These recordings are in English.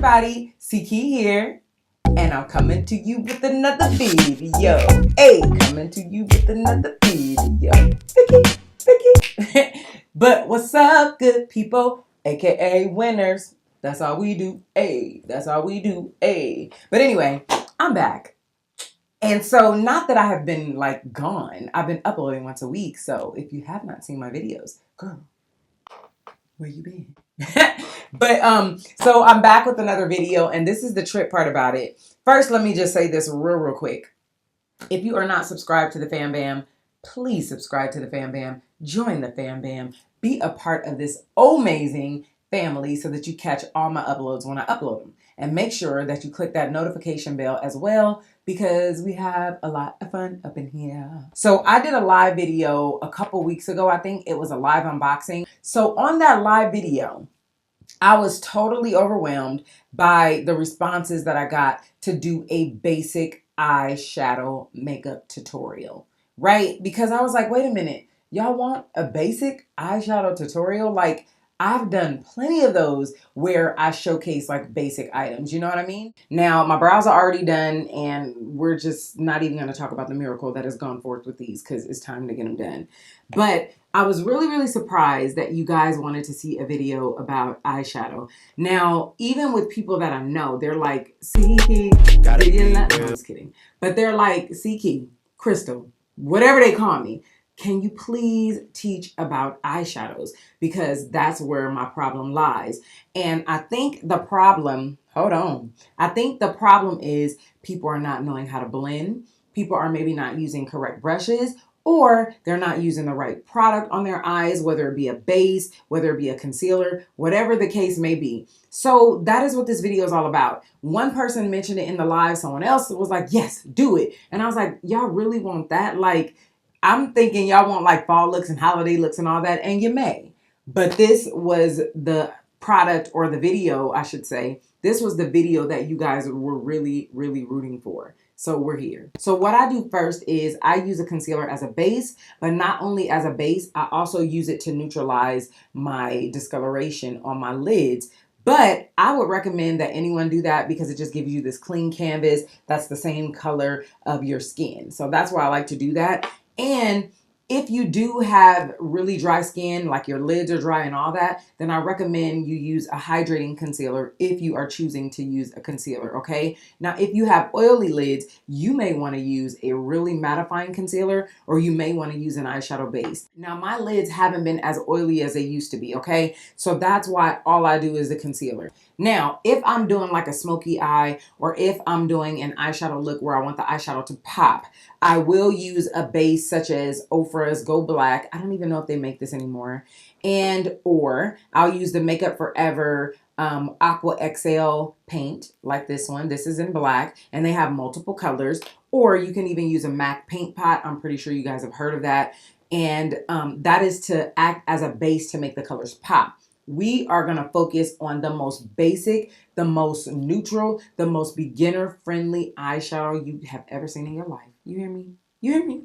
everybody, Ckey here, and I'm coming to you with another video. Hey, coming to you with another video. Ckey. But what's up, good people, aka winners? That's all we do. Hey, that's all we do. Hey. But anyway, I'm back. And so, not that I have been like gone. I've been uploading once a week. So if you have not seen my videos, girl, where you been? But so I'm back with another video, and this is the trip part about it. First, let me just say this real quick. If you are not subscribed to the Fam Bam, please subscribe to the Fam Bam. Join the Fam Bam. Be a part of this amazing family so that you catch all my uploads when I upload them. And make sure that you click that notification bell as well, because we have a lot of fun up in here. So I did a live video a couple weeks ago. I think it was a live unboxing. So on that live video, I was totally overwhelmed by the responses that I got to do a basic eyeshadow makeup tutorial, right? Because I was like, wait a minute, y'all want a basic eyeshadow tutorial? Like, I've done plenty of those where I showcase like basic items, you know what I mean? Now, my brows are already done, and we're just not even going to talk about the miracle that has gone forth with these because it's time to get them done. But I was really surprised that you guys wanted to see a video about eyeshadow. Now, even with people that I know, they're like, Ckey, no, I'm just kidding. But they're like, Ckey, Crystal, whatever they call me, can you please teach about eyeshadows? Because that's where my problem lies. And I think the problem, I think the problem is people are not knowing how to blend. People are maybe not using correct brushes, or they're not using the right product on their eyes, whether it be a base, whether it be a concealer, whatever the case may be. So that is what this video is all about. One person mentioned it in the live. Someone else was like, yes, do it. And I was like, y'all really want that? Like, I'm thinking y'all want like fall looks and holiday looks and all that, and you may. But this was the product, or the video, I should say. This was the video that you guys were really rooting for. So we're here. So what I do first is I use a concealer as a base, but not only as a base, I also use it to neutralize my discoloration on my lids. But I would recommend that anyone do that because it just gives you this clean canvas that's the same color of your skin. So that's why I like to do that. And if you do have really dry skin, like your lids are dry and all that, then I recommend you use a hydrating concealer if you are choosing to use a concealer, okay? Now, if you have oily lids, you may want to use a really mattifying concealer, or you may want to use an eyeshadow base. Now, my lids haven't been as oily as they used to be, okay? So that's why all I do is the concealer. Now, if I'm doing like a smoky eye, or if I'm doing an eyeshadow look where I want the eyeshadow to pop, I will use a base such as Ofra's Go Black. I don't even know if they make this anymore. Or I'll use the Makeup Forever Aqua XL paint, like this one. This is in black, and they have multiple colors. Or you can even use a MAC paint pot. I'm pretty sure you guys have heard of that. And that is to act as a base to make the colors pop. We are going to focus on the most basic, the most neutral, the most beginner-friendly eyeshadow you have ever seen in your life. You hear me? You hear me?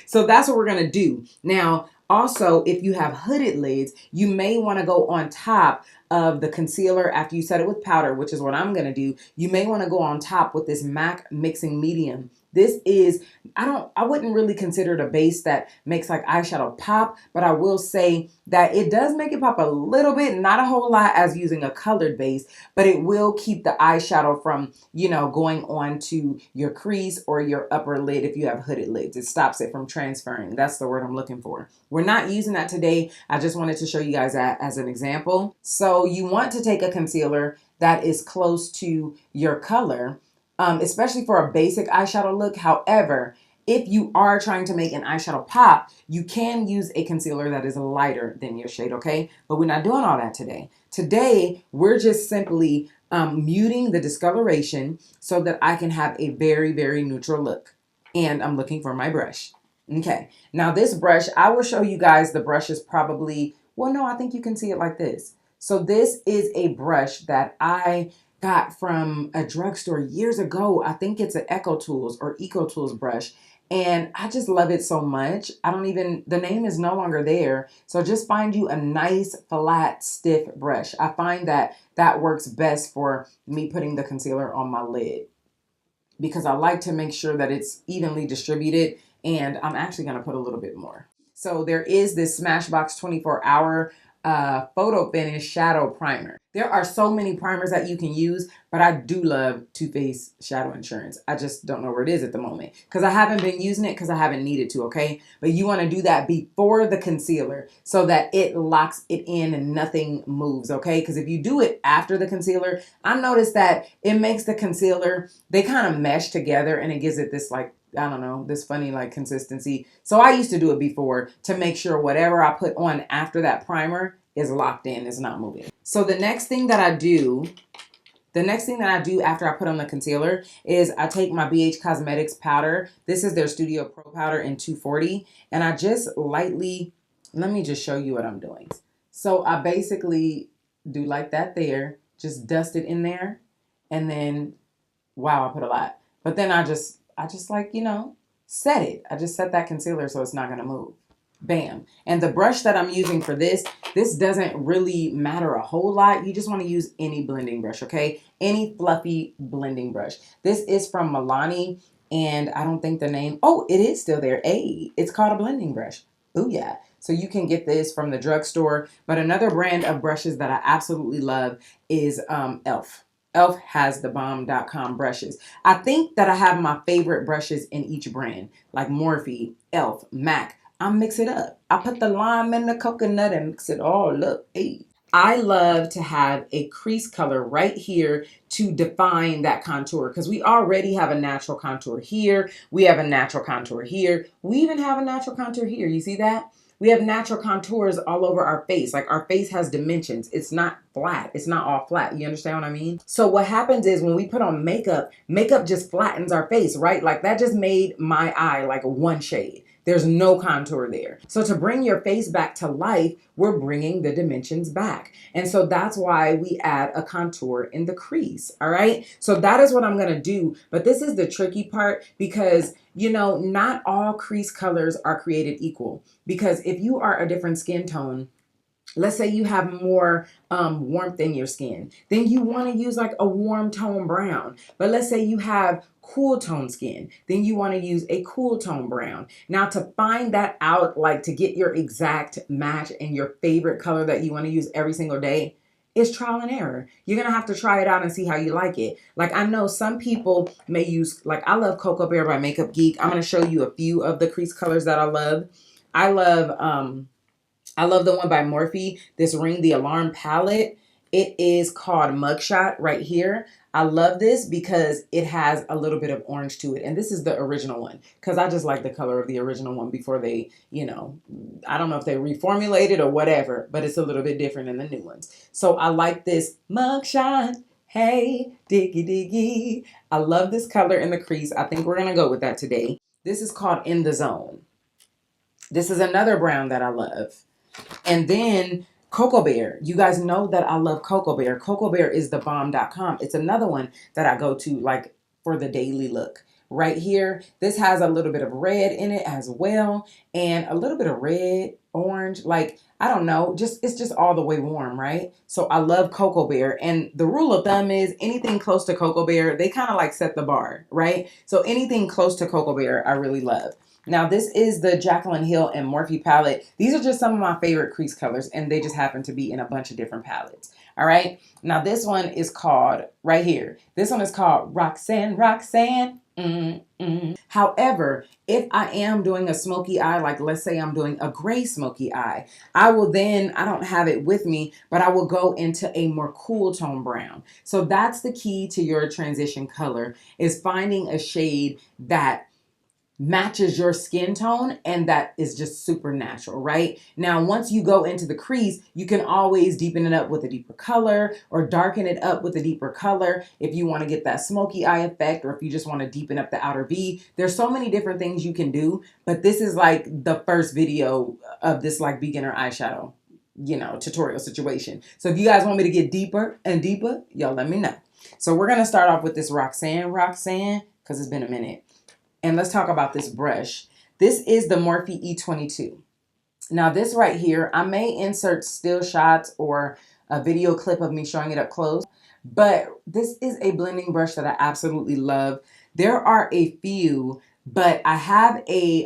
So that's what we're going to do. Now, also, if you have hooded lids, you may want to go on top of the concealer after you set it with powder, which is what I'm going to do. You may want to go on top with this MAC Mixing Medium. This is, I wouldn't really consider it a base that makes like eyeshadow pop, but I will say that it does make it pop a little bit, not a whole lot as using a colored base, but it will keep the eyeshadow from, you know, going on to your crease or your upper lid if you have hooded lids. It stops it from transferring. That's the word I'm looking for. We're not using that today. I just wanted to show you guys that as an example. So you want to take a concealer that is close to your color, especially for a basic eyeshadow look. However, if you are trying to make an eyeshadow pop, you can use a concealer that is lighter than your shade, okay? But we're not doing all that today. Today, we're just simply muting the discoloration so that I can have a very neutral look. And I'm looking for my brush. Okay, now this brush, I will show you guys the brush is probably, well, no, I think you can see it like this. So this is a brush that I got from a drugstore years ago. I think it's an Eco Tools brush. And I just love it so much. The name is no longer there. So just find you a nice, flat, stiff brush. I find that that works best for me putting the concealer on my lid, because I like to make sure that it's evenly distributed, and I'm actually going to put a little bit more. So there is this Smashbox 24-hour photo finish shadow primer. There are so many primers that you can use, but I do love Too Faced Shadow Insurance. I just don't know where it is at the moment because I haven't been using it because I haven't needed to, okay? But you want to do that before the concealer so that it locks it in and nothing moves, okay? Because if you do it after the concealer, I noticed that it makes the concealer, they kind of mesh together and it gives it this like, I don't know, this funny like consistency. So I used to do it before to make sure whatever I put on after that primer is locked in, it's not moving. So the next thing that I do after I put on the concealer is I take my BH Cosmetics powder. This is their Studio Pro powder in 240. And I just lightly, let me just show you what I'm doing. So I basically do like that there, just dust it in there. And then, wow, I put a lot. But then I just like, you know, set it. I just set that concealer so it's not going to move. Bam. And the brush that I'm using for this doesn't really matter a whole lot. You just want to use any blending brush, okay? Any fluffy blending brush. This is from Milani, and I don't think the name, oh, it is still there. Hey, it's called a blending brush. Booyah. So you can get this from the drugstore. But another brand of brushes that I absolutely love is e.l.f. e.l.f. has the bomb.com brushes. I think that I have my favorite brushes in each brand, like Morphe, e.l.f., MAC. I mix it up. I put the lime and the coconut and mix it all up. Hey. I love to have a crease color right here to define that contour, because we already have a natural contour here. We have a natural contour here. We even have a natural contour here. You see that? We have natural contours all over our face. Like our face has dimensions. It's not flat. It's not all flat. You understand what I mean? So what happens is when we put on makeup, makeup just flattens our face, right? Like that just made my eye like one shade. There's no contour there. So to bring your face back to life, we're bringing the dimensions back. And so that's why we add a contour in the crease, all right? So that is what I'm gonna do. But this is the tricky part because, you know, not all crease colors are created equal. Because if you are a different skin tone, let's say you have more warmth in your skin, then you want to use like a warm tone brown. But let's say you have cool tone skin, then you want to use a cool tone brown. Now to find that out, like to get your exact match and your favorite color that you want to use every single day, is trial and error. You're going to have to try it out and see how you like it. Like I know some people may use, like I love Cocoa Bear by Makeup Geek. I'm going to show you a few of the crease colors that I love. I love the one by Morphe, this Ring the Alarm palette. It is called Mugshot right here. I love this because it has a little bit of orange to it. And this is the original one because I just like the color of the original one before they, you know, I don't know if they reformulated or whatever, but it's a little bit different than the new ones. So I like this Mugshot. Hey, diggy diggy. I love this color in the crease. I think we're going to go with that today. This is called In the Zone. This is another brown that I love. And then Cocoa Bear. You guys know that I love Cocoa Bear. Cocoa Bear is the bomb.com. It's another one that I go to like for the daily look. Right here, this has a little bit of red in it as well. And a little bit of red, orange, like, I don't know, it's just all the way warm, right? So I love Cocoa Bear. And the rule of thumb is anything close to Cocoa Bear, they kind of like set the bar, right? So anything close to Cocoa Bear, I really love. Now, this is the Jaclyn Hill and Morphe palette. These are just some of my favorite crease colors, and they just happen to be in a bunch of different palettes. All right. Now, this one is called, right here, this one is called Roxanne. However, if I am doing a smoky eye, like let's say I'm doing a gray smoky eye, I don't have it with me, but I will go into a more cool tone brown. So that's the key to your transition color, is finding a shade that matches your skin tone and that is just super natural, right? Now, once you go into the crease, you can always deepen it up with a deeper color or darken it up with a deeper color if you want to get that smoky eye effect, or if you just want to deepen up the outer V. There's so many different things you can do, but this is like the first video of this like beginner eyeshadow, you know, tutorial situation. So if you guys want me to get deeper and deeper, y'all let me know. So we're going to start off with this Roxanne, because it's been a minute. And let's talk about this brush. This is the Morphe E22. Now this right here, I may insert still shots or a video clip of me showing it up close, but this is a blending brush that I absolutely love. There are a few, but I have a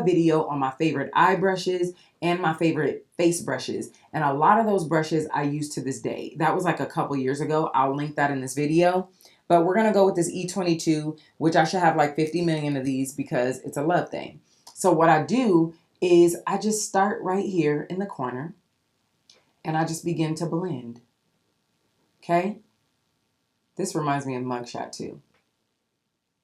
video on my favorite eye brushes and my favorite face brushes. And a lot of those brushes I use to this day. That was like a couple years ago. I'll link that in this video. But we're going to go with this E22, which I should have like 50 million of these because it's a love thing. So what I do is I just start right here in the corner and I just begin to blend. Okay? This reminds me of Mugshot too.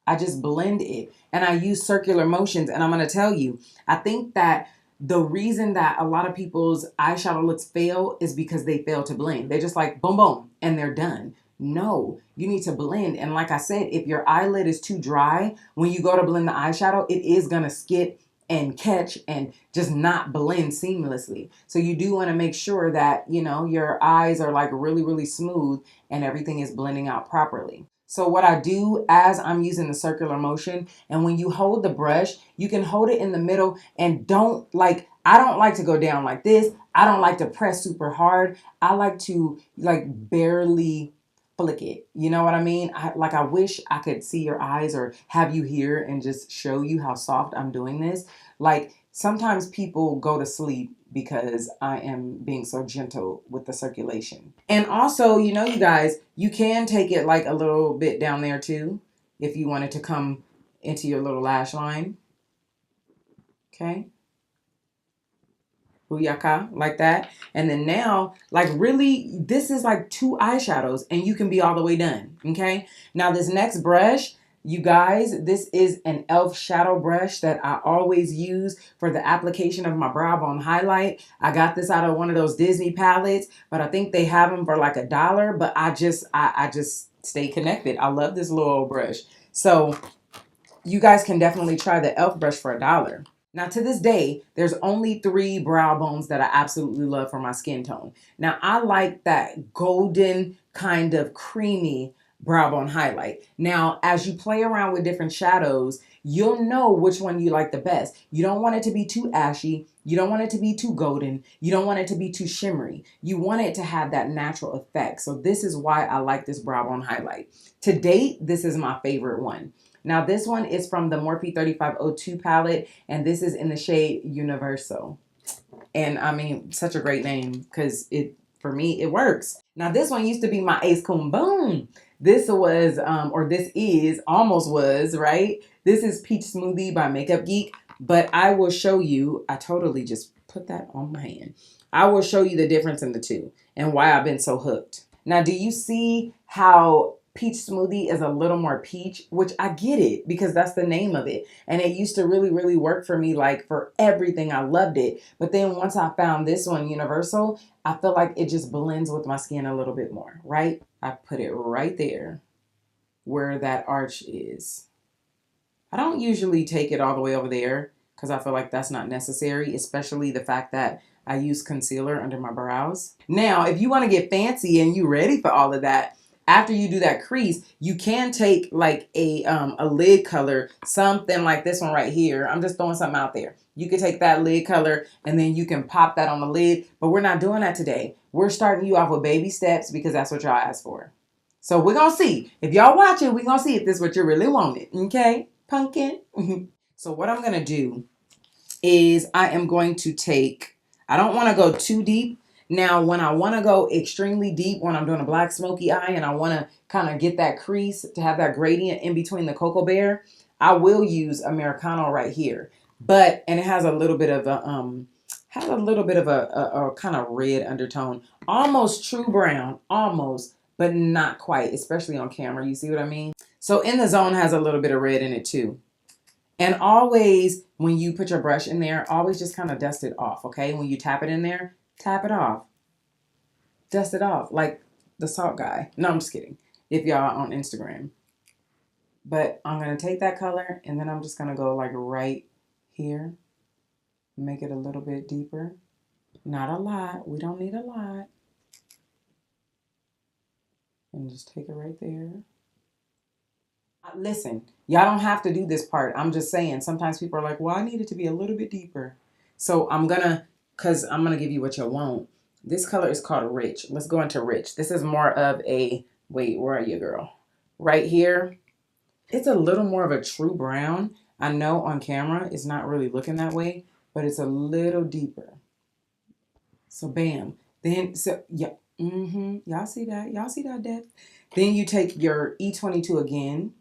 I just blend it and I use circular motions, and I'm going to tell you, I think that the reason that a lot of people's eyeshadow looks fail is because they fail to blend. They're just like boom, boom, and they're done. No, you need to blend. And like I said, if your eyelid is too dry, when you go to blend the eyeshadow, it is going to skip and catch and just not blend seamlessly. So you do want to make sure that, you know, your eyes are like really, really smooth and everything is blending out properly. So what I do as I'm using the circular motion, and when you hold the brush, you can hold it in the middle and I don't like to go down like this. I don't like to press super hard. I like to like barely flick it. You know what I mean? I wish I could see your eyes or have you here and just show you how soft I'm doing this. Like sometimes people go to sleep because I am being so gentle with the circulation. And also, you know, you guys, you can take it like a little bit down there too if you wanted to come into your little lash line. Okay. Booyaka, like that. And then now, like really, this is like 2 eyeshadows and you can be all the way done. Okay. Now this next brush, you guys, this is an e.l.f. shadow brush that I always use for the application of my brow bone highlight. I got this out of one of those Disney palettes, but I think they have them for like $1. But I just stay connected. I love this little old brush. So you guys can definitely try the e.l.f. brush for $1. Now, to this day, there's only 3 brow bones that I absolutely love for my skin tone. Now, I like that golden kind of creamy brow bone highlight. Now, as you play around with different shadows, you'll know which one you like the best. You don't want it to be too ashy. You don't want it to be too golden. You don't want it to be too shimmery. You want it to have that natural effect. So this is why I like this brow bone highlight. To date, this is my favorite one. Now, this one is from the Morphe 3502 palette, and this is in the shade Universal. And I mean, such a great name because for me, it works. Now, this one used to be my Ace Coon Boom. This was, almost was, right? This is Peach Smoothie by Makeup Geek, but I will show you, I totally just put that on my hand. I will show you the difference in the two and why I've been so hooked. Now, do you see how Peach Smoothie is a little more peach, which I get it because that's the name of it. And it used to really, really work for me, like for everything. I loved it. But then once I found this one, Universal, I feel like it just blends with my skin a little bit more, right? I put it right there where that arch is. I don't usually take it all the way over there because I feel like that's not necessary, especially the fact that I use concealer under my brows. Now, if you want to get fancy and you ready for all of that, after you do that crease, you can take like a lid color, something like this one right here. I'm just throwing something out there. You could take that lid color and then you can pop that on the lid, but we're not doing that today. We're starting you off with baby steps because that's what y'all asked for. So we're going to see. If y'all watching, we're going to see if this is what you really wanted. Okay? Pumpkin. So what I'm going to do is I am going to take, I don't want to go too deep. Now, when I want to go extremely deep, when I'm doing a black smoky eye and I want to kind of get that crease to have that gradient in between the Cocoa Bear, I will use Americano right here. And it has a little bit of a, a kind of red undertone. Almost true brown, almost, but not quite, especially on camera. You see what I mean? So In the Zone has a little bit of red in it too. And always, when you put your brush in there, always just kind of dust it off, okay? When you tap it in there, tap it off. Dust it off, like the salt guy. No, I'm just kidding. If y'all on Instagram. But I'm going to take that color, and then I'm just going to go like right here. Make it a little bit deeper. Not a lot. We don't need a lot. And just take it right there. listen, y'all don't have to do this part. I'm just saying, sometimes people are like, well, I need it to be a little bit deeper. So I'm gonna give you what you want. This color is called Rich. Let's go into Rich. This is more of a, wait, where are you, girl? Right here. It's a little more of a true brown. I know on camera it's not really looking that way, but it's a little deeper. So bam. Then, so yeah. Y'all see that? Y'all see that depth? Then you take your E22 again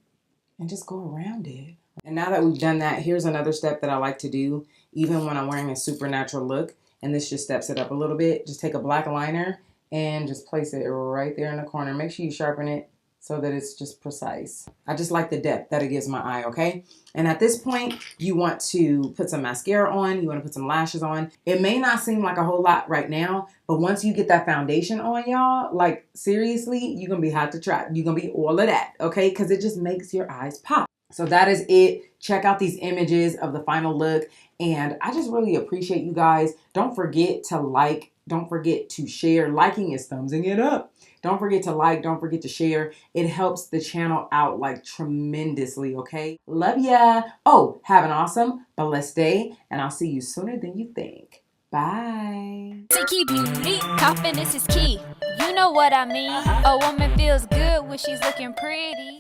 and just go around it. And now that we've done that, here's another step that I like to do, even when I'm wearing a supernatural look. And this just steps it up a little bit. Just take a black liner and just place it right there in the corner. Make sure you sharpen it so that it's just precise. I just like the depth that it gives my eye, okay? And at this point, you want to put some mascara on. You want to put some lashes on. It may not seem like a whole lot right now, but once you get that foundation on, y'all, like seriously, you're going to be hot to trap. You're going to be all of that, okay? Because it just makes your eyes pop. So that is it. Check out these images of the final look. And I just really appreciate you guys. Don't forget to like. Don't forget to share. Liking is thumbsing it up. Don't forget to like. Don't forget to share. It helps the channel out like tremendously, okay? Love ya. Oh, have an awesome, blessed day. And I'll see you sooner than you think. Bye. Ckey beauty, confidence is key. You know what I mean. A woman feels good when she's looking pretty.